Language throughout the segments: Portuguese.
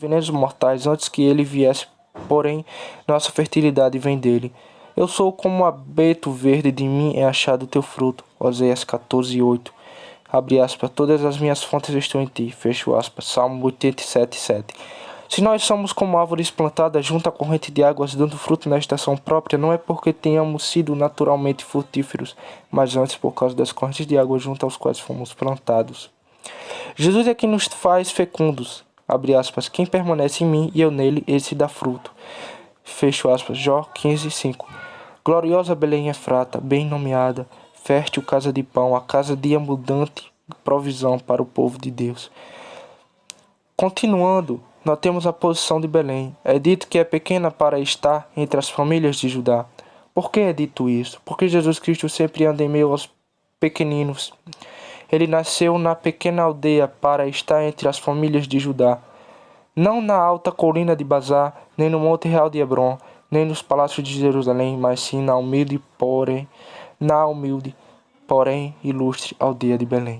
venenos mortais antes que ele viesse, porém nossa fertilidade vem dele. Eu sou como um abeto verde, de mim é achado o teu fruto. Oséias 14:8. Abre aspas, todas as minhas fontes estão em ti. Fecho aspas. Salmo 87:7. Se nós somos como árvores plantadas junto à corrente de águas, dando fruto na estação própria, não é porque tenhamos sido naturalmente frutíferos, mas antes por causa das correntes de água junto aos quais fomos plantados. Jesus é quem nos faz fecundos. Abre aspas, quem permanece em mim e eu nele, esse dá fruto. Fecho aspas. Jó 15:5. Gloriosa Belém Efrata, bem nomeada, fértil casa de pão, a casa de abundante provisão para o povo de Deus. Continuando, notemos a posição de Belém. É dito que é pequena para estar entre as famílias de Judá. Por que é dito isso? Porque Jesus Cristo sempre anda em meio aos pequeninos. Ele nasceu na pequena aldeia para estar entre as famílias de Judá. Não na alta colina de Bazar, nem no monte real de Hebron, nem nos palácios de Jerusalém, mas sim na humilde, porém ilustre aldeia de Belém.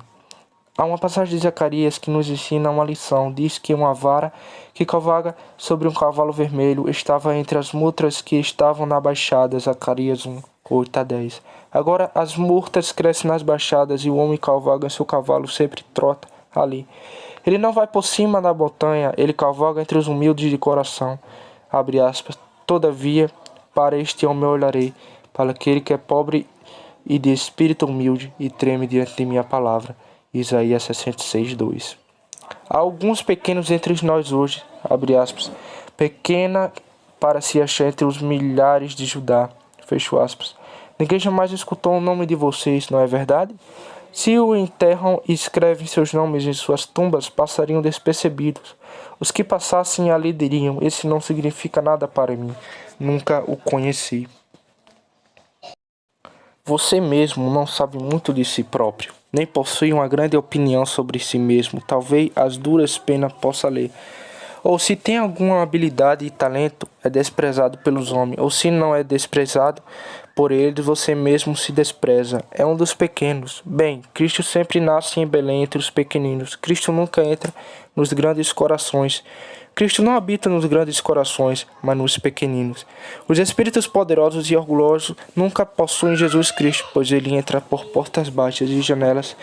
Há uma passagem de Zacarias que nos ensina uma lição. Diz que uma vara que cavalga sobre um cavalo vermelho estava entre as murtas que estavam na baixada. Zacarias 1:8-10. Agora as murtas crescem nas baixadas e o homem cavalga em seu cavalo sempre trota ali. Ele não vai por cima da montanha, ele cavalga entre os humildes de coração. Abre aspas. Todavia, para este homem eu olharei, para aquele que é pobre e de espírito humilde e treme diante de minha palavra. Isaías 66:2. Há alguns pequenos entre nós hoje, abre aspas, pequena para se achar entre os milhares de Judá, fecho aspas. Ninguém jamais escutou o nome de vocês, não é verdade? Se o enterram e escrevem seus nomes em suas tumbas, passariam despercebidos. Os que passassem ali diriam, esse não significa nada para mim, nunca o conheci. Você mesmo não sabe muito de si próprio, nem possui uma grande opinião sobre si mesmo. Talvez as duras penas possa ler. Ou se tem alguma habilidade e talento, é desprezado pelos homens. Ou se não é desprezado por eles, você mesmo se despreza. É um dos pequenos. Bem, Cristo sempre nasce em Belém entre os pequeninos. Cristo nunca entra nos grandes corações. Cristo não habita nos grandes corações, mas nos pequeninos. Os espíritos poderosos e orgulhosos nunca possuem Jesus Cristo, pois ele entra por portas baixas e janelas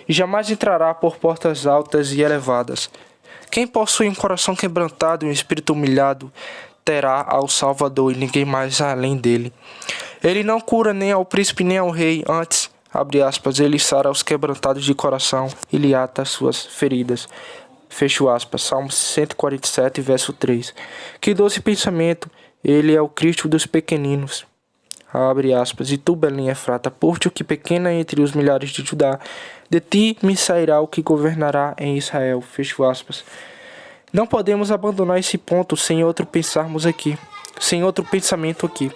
e jamais entrará por portas altas e elevadas. Quem possui um coração quebrantado e um espírito humilhado terá ao Salvador e ninguém mais além dele. Ele não cura nem ao príncipe nem ao rei, antes, abre aspas, ele sara os quebrantados de coração e lhe ata as suas feridas. Fecho aspas, Salmo 147, verso 3. Que doce pensamento, ele é o Cristo dos pequeninos. Abre aspas, e tu, Belém Efrata, por-te o que pequena entre os milhares de Judá, de ti me sairá o que governará em Israel. Fecho aspas. Não podemos abandonar esse ponto sem outro pensamento aqui.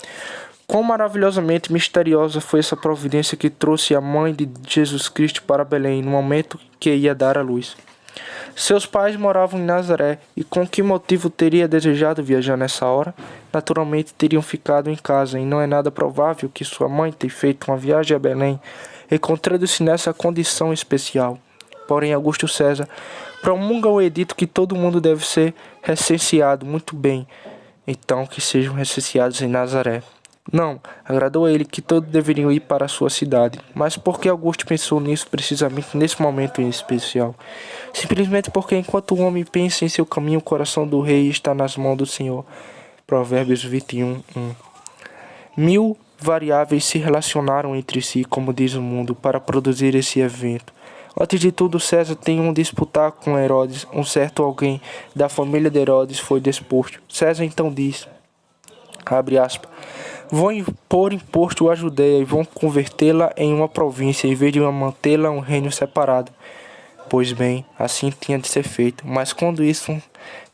Quão maravilhosamente misteriosa foi essa providência que trouxe a mãe de Jesus Cristo para Belém no momento que ia dar à luz. Seus pais moravam em Nazaré e com que motivo teria desejado viajar nessa hora? Naturalmente teriam ficado em casa e não é nada provável que sua mãe tenha feito uma viagem a Belém, encontrando-se nessa condição especial. Porém, Augusto César promulga o edito que todo mundo deve ser recenseado. Muito bem, então que sejam recenseados em Nazaré. Não, agradou a ele que todos deveriam ir para a sua cidade. Mas por que Augusto pensou nisso precisamente nesse momento em especial? Simplesmente porque enquanto o homem pensa em seu caminho, o coração do rei está nas mãos do Senhor. Provérbios 21:1. 1000 variáveis se relacionaram entre si, como diz o mundo, para produzir esse evento. Antes de tudo, César tem um disputar com Herodes. Um certo alguém da família de Herodes foi deposto. César então diz, abre aspas, vão impor imposto à Judéia e vão convertê-la em uma província, em vez de mantê-la um reino separado. Pois bem, assim tinha de ser feito. Mas quando isso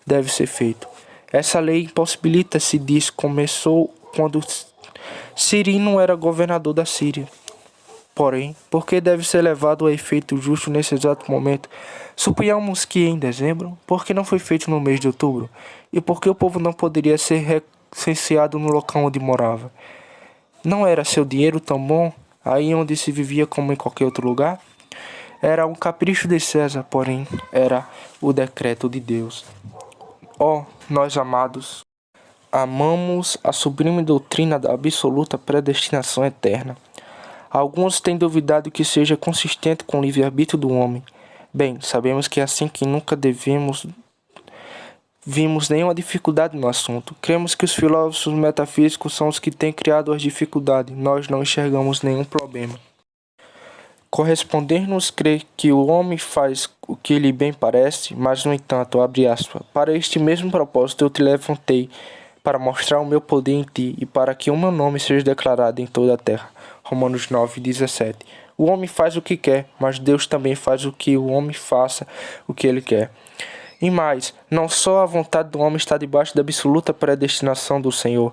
deve ser feito? Essa lei impossibilita-se disso. Começou quando Cirino era governador da Síria. Porém, por que deve ser levado a efeito justo nesse exato momento? Suponhamos que em dezembro, por que não foi feito no mês de outubro? E por que o povo não poderia ser recenseado no local onde morava? Não era seu dinheiro tão bom, aí onde se vivia como em qualquer outro lugar? Era um capricho de César, porém era o decreto de Deus. Ó, nós amados, amamos a sublime doutrina da absoluta predestinação eterna. Alguns têm duvidado que seja consistente com o livre-arbítrio do homem. Bem, sabemos que é assim que nunca vimos nenhuma dificuldade no assunto. Cremos que os filósofos metafísicos são os que têm criado as dificuldades. Nós não enxergamos nenhum problema. Corresponder-nos crer que o homem faz o que lhe bem parece, mas, no entanto, abre aspas, para este mesmo propósito eu te levantei, para mostrar o meu poder em ti e para que o meu nome seja declarado em toda a terra. Romanos 9:17. O homem faz o que quer, mas Deus também faz o que o homem faça o que ele quer. E mais, não só a vontade do homem está debaixo da absoluta predestinação do Senhor,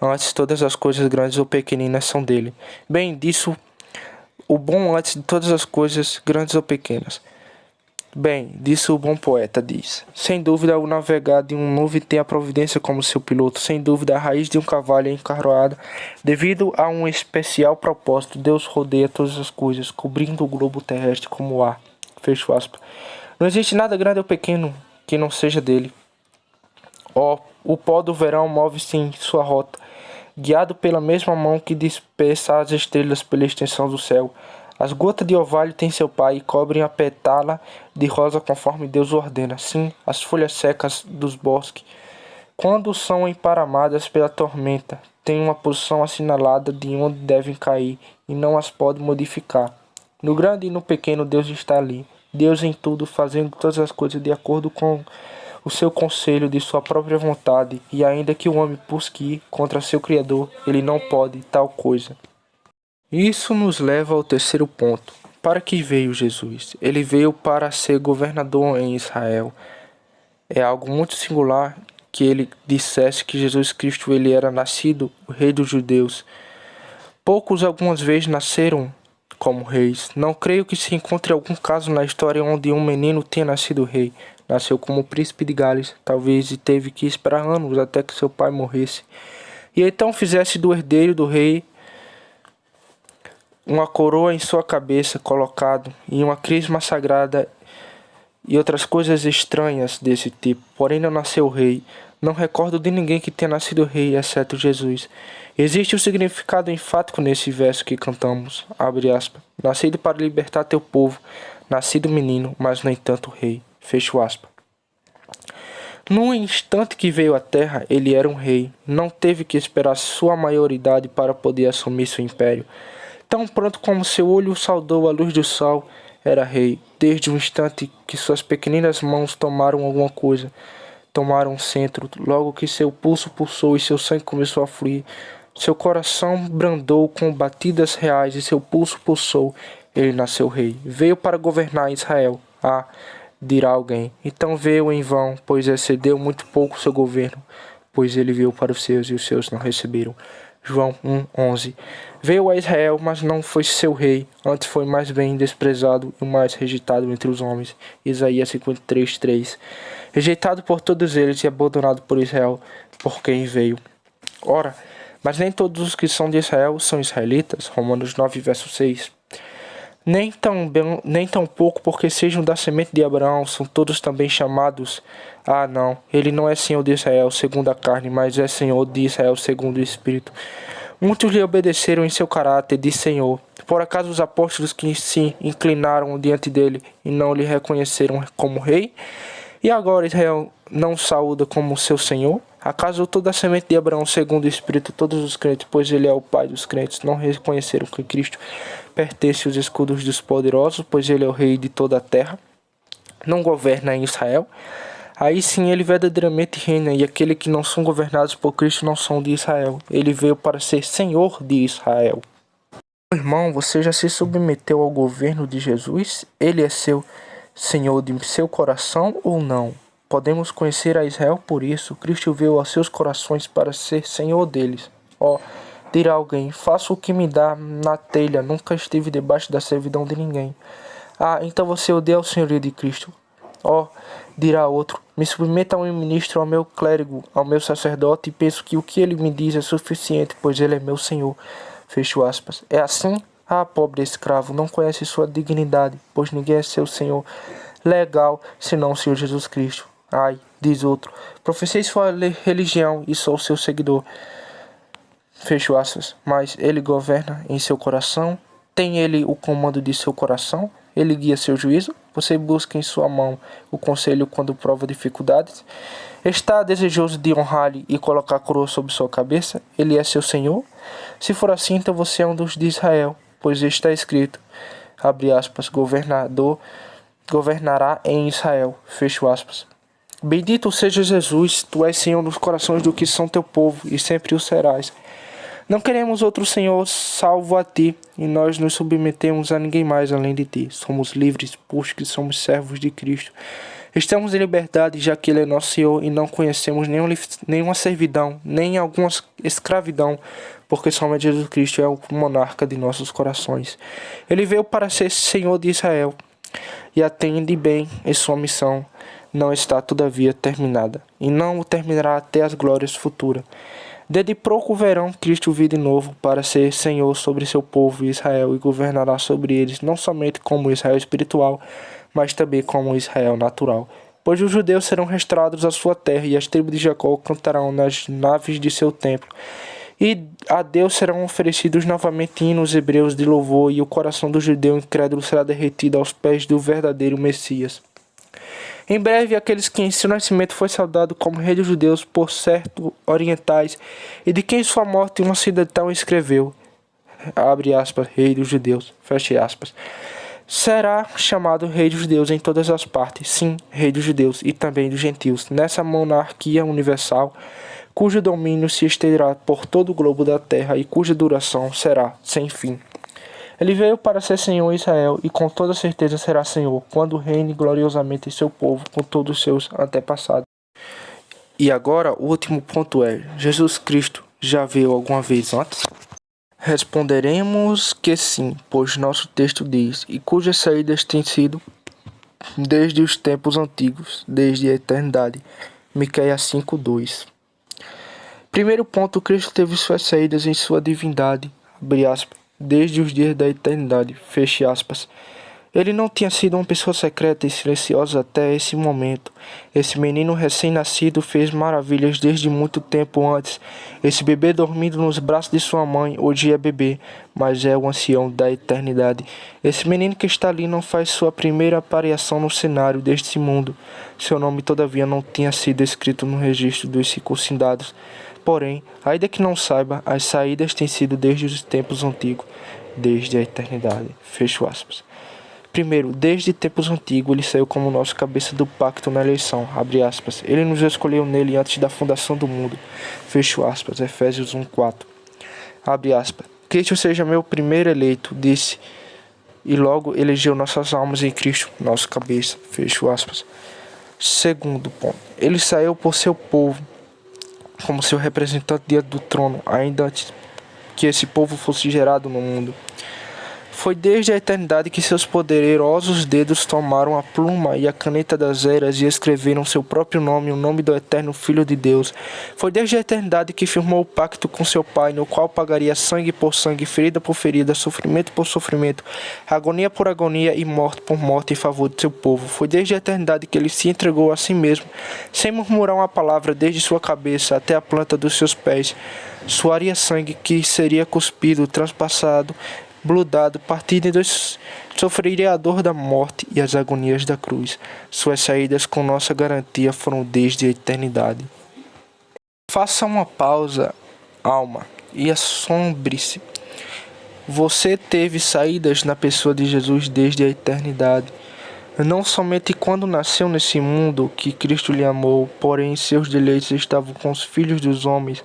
antes todas as coisas grandes ou pequeninas são dele. Bem, disso o bom antes de todas as coisas grandes ou pequenas. Bem, disso o bom poeta diz. Sem dúvida, o navegar de um nuvem tem a providência como seu piloto. Sem dúvida, a raiz de um cavalo é encarroada. Devido a um especial propósito, Deus rodeia todas as coisas, cobrindo o globo terrestre como ar. Fecho aspas. Não existe nada grande ou pequeno que não seja dele. Ó, o pó do verão move-se em sua rota, guiado pela mesma mão que dispersa as estrelas pela extensão do céu. As gotas de orvalho têm seu pai e cobrem a pétala de rosa conforme Deus ordena. Sim, as folhas secas dos bosques, quando são emparamadas pela tormenta, têm uma posição assinalada de onde devem cair e não as pode modificar. No grande e no pequeno Deus está ali. Deus em tudo, fazendo todas as coisas de acordo com o seu conselho de sua própria vontade, e ainda que o homem busque ir contra seu Criador, ele não pode tal coisa. Isso nos leva ao terceiro ponto. Para que veio Jesus? Ele veio para ser governador em Israel. É algo muito singular que ele dissesse que Jesus Cristo ele era nascido, o rei dos judeus. Poucos algumas vezes nasceram como reis. Não creio que se encontre algum caso na história onde um menino tenha nascido rei. Nasceu como príncipe de Gales, talvez, e teve que esperar anos até que seu pai morresse. E então fizesse do herdeiro do rei uma coroa em sua cabeça colocado, e uma crisma sagrada e outras coisas estranhas desse tipo. Porém não nasceu rei. Não recordo de ninguém que tenha nascido rei, exceto Jesus. Existe um significado enfático nesse verso que cantamos, abre aspas, nascido para libertar teu povo, nascido menino, mas no entanto rei, fecho aspas. No instante que veio à terra, ele era um rei, não teve que esperar sua maioridade para poder assumir seu império. Tão pronto como seu olho saudou a luz do sol, era rei, desde o instante que suas pequeninas mãos tomaram alguma coisa, tomaram um centro, logo que seu pulso pulsou e seu sangue começou a fluir, seu coração brandou com batidas reais e seu pulso pulsou, ele nasceu rei, veio para governar Israel. Ah, dirá alguém, então veio em vão, pois excedeu muito pouco seu governo, pois ele veio para os seus e os seus não receberam. João 1:11. Veio a Israel, mas não foi seu rei, antes foi mais bem desprezado e mais rejeitado entre os homens. Isaías 53:3. Rejeitado por todos eles e abandonado por Israel, por quem veio. Ora, mas nem todos os que são de Israel são israelitas. Romanos 9:6. Nem tão pouco porque sejam da semente de Abraão, são todos também chamados. Ah, não, ele não é Senhor de Israel segundo a carne, mas é Senhor de Israel segundo o Espírito. Muitos lhe obedeceram em seu caráter de Senhor. Por acaso os apóstolos que se inclinaram diante dele e não lhe reconheceram como rei? E agora Israel não o saúda como seu Senhor? Acaso toda a semente de Abraão, segundo o Espírito, todos os crentes, pois ele é o Pai dos crentes, não reconheceram que Cristo pertence aos escudos dos poderosos, pois ele é o Rei de toda a terra, não governa em Israel? Aí sim ele verdadeiramente reina, e aqueles que não são governados por Cristo não são de Israel. Ele veio para ser Senhor de Israel. Irmão, você já se submeteu ao governo de Jesus? Ele é seu Senhor de seu coração ou não? Podemos conhecer a Israel por isso. Cristo veio aos seus corações para ser Senhor deles. Ó, dirá alguém, faço o que me dá na telha, nunca estive debaixo da servidão de ninguém. Ah, então você odeia o senhorio de Cristo. Ó, dirá outro, me submeta ao meu ministro, ao meu clérigo, ao meu sacerdote, e penso que o que ele me diz é suficiente, pois ele é meu Senhor. Fecho aspas. É assim? Ah, pobre escravo, não conhece sua dignidade, pois ninguém é seu Senhor legal, senão o Senhor Jesus Cristo. Ai, Diz outro: professei sua religião e sou seu seguidor. Fecho aspas. Mas ele governa em seu coração? Tem ele o comando de seu coração? Ele guia seu juízo? Você busca em sua mão o conselho quando prova dificuldades? Está desejoso de honrar-lhe e colocar a coroa sobre sua cabeça? Ele é seu Senhor? Se for assim, então você é um dos de Israel, pois está escrito, abre aspas, governará em Israel, fecho aspas. Bendito seja Jesus, tu és Senhor nos corações do que são teu povo, e sempre o serás. Não queremos outro Senhor salvo a ti, e nós nos submetemos a ninguém mais além de ti. Somos livres, pois que somos servos de Cristo. Estamos em liberdade, já que Ele é nosso Senhor, e não conhecemos nenhuma servidão, nem alguma escravidão, porque somente Jesus Cristo é o monarca de nossos corações. Ele veio para ser Senhor de Israel, e atende bem em sua missão. Não está, todavia, terminada, e não o terminará até as glórias futuras. Desde pouco verão Cristo vir de novo para ser Senhor sobre seu povo Israel e governará sobre eles não somente como Israel espiritual, mas também como Israel natural. Pois os judeus serão restaurados à sua terra e as tribos de Jacó cantarão nas naves de seu templo. E a Deus serão oferecidos novamente hinos hebreus de louvor e o coração do judeu incrédulo será derretido aos pés do verdadeiro Messias. Em breve, aqueles que em seu nascimento foi saudado como rei dos judeus por certo orientais, e de quem sua morte um ocidentão escreveu, abre aspas, rei dos judeus, fecha aspas, será chamado rei dos judeus em todas as partes, sim, rei dos judeus e também dos gentios, nessa monarquia universal, cujo domínio se estenderá por todo o globo da terra e cuja duração será sem fim. Ele veio para ser Senhor em Israel e com toda certeza será Senhor quando reine gloriosamente em seu povo com todos os seus antepassados. E agora o último ponto é: Jesus Cristo já veio alguma vez antes? Responderemos que sim, pois nosso texto diz, e cujas saídas têm sido desde os tempos antigos, desde a eternidade. Miqueias 5:2. Primeiro ponto, Cristo teve suas saídas em sua divindade, abre aspas, desde os dias da eternidade, feche aspas. Ele não tinha sido uma pessoa secreta e silenciosa até esse momento. Esse menino recém-nascido fez maravilhas desde muito tempo antes. Esse bebê dormindo nos braços de sua mãe hoje é bebê, mas é o ancião da eternidade. Esse menino que está ali não faz sua primeira aparição no cenário deste mundo. Seu nome, todavia, não tinha sido escrito no registro dos circuncidados. Porém, ainda que não saiba, as saídas têm sido desde os tempos antigos, desde a eternidade. Fecho aspas. Primeiro, desde tempos antigos, ele saiu como nosso cabeça do pacto na eleição, abre aspas. Ele nos escolheu nele antes da fundação do mundo, fecho aspas, Efésios 1:4. Abre aspas. Cristo seja meu primeiro eleito, disse, e logo elegeu nossas almas em Cristo, nosso cabeça, fecho aspas. Segundo ponto, ele saiu por seu povo, como seu representante diante do trono, ainda antes que esse povo fosse gerado no mundo. Foi desde a eternidade que seus poderosos dedos tomaram a pluma e a caneta das eras e escreveram seu próprio nome, o nome do eterno Filho de Deus. Foi desde a eternidade que firmou o pacto com seu Pai, no qual pagaria sangue por sangue, ferida por ferida, sofrimento por sofrimento, agonia por agonia e morte por morte em favor de seu povo. Foi desde a eternidade que ele se entregou a si mesmo, sem murmurar uma palavra, desde sua cabeça até a planta dos seus pés. Suaria sangue que seria cuspido, transpassado, bludado, partido em dois, sofreria a dor da morte e as agonias da cruz. Suas saídas com nossa garantia foram desde a eternidade. Faça uma pausa, alma, e assombre-se. Você teve saídas na pessoa de Jesus desde a eternidade. Não somente quando nasceu nesse mundo que Cristo lhe amou, porém seus deleites estavam com os filhos dos homens,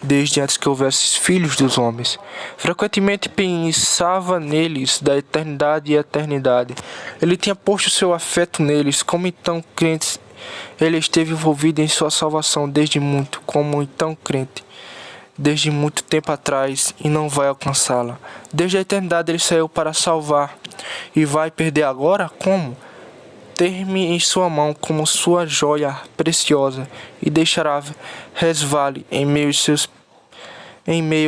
desde antes que houvesse filhos dos homens. Frequentemente pensava neles da eternidade e eternidade. Ele tinha posto seu afeto neles, como então crentes. Ele esteve envolvido em sua salvação desde muito, como então crente, desde muito tempo atrás, e não vai alcançá-la. Desde a eternidade ele saiu para salvar, e vai perder agora? Como? Ter-me em sua mão como sua joia preciosa e deixará resvale em meio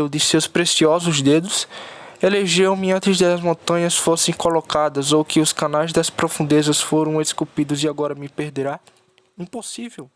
de seus preciosos dedos? Elegeu-me antes de as montanhas fossem colocadas ou que os canais das profundezas foram esculpidos e agora me perderá? Impossível.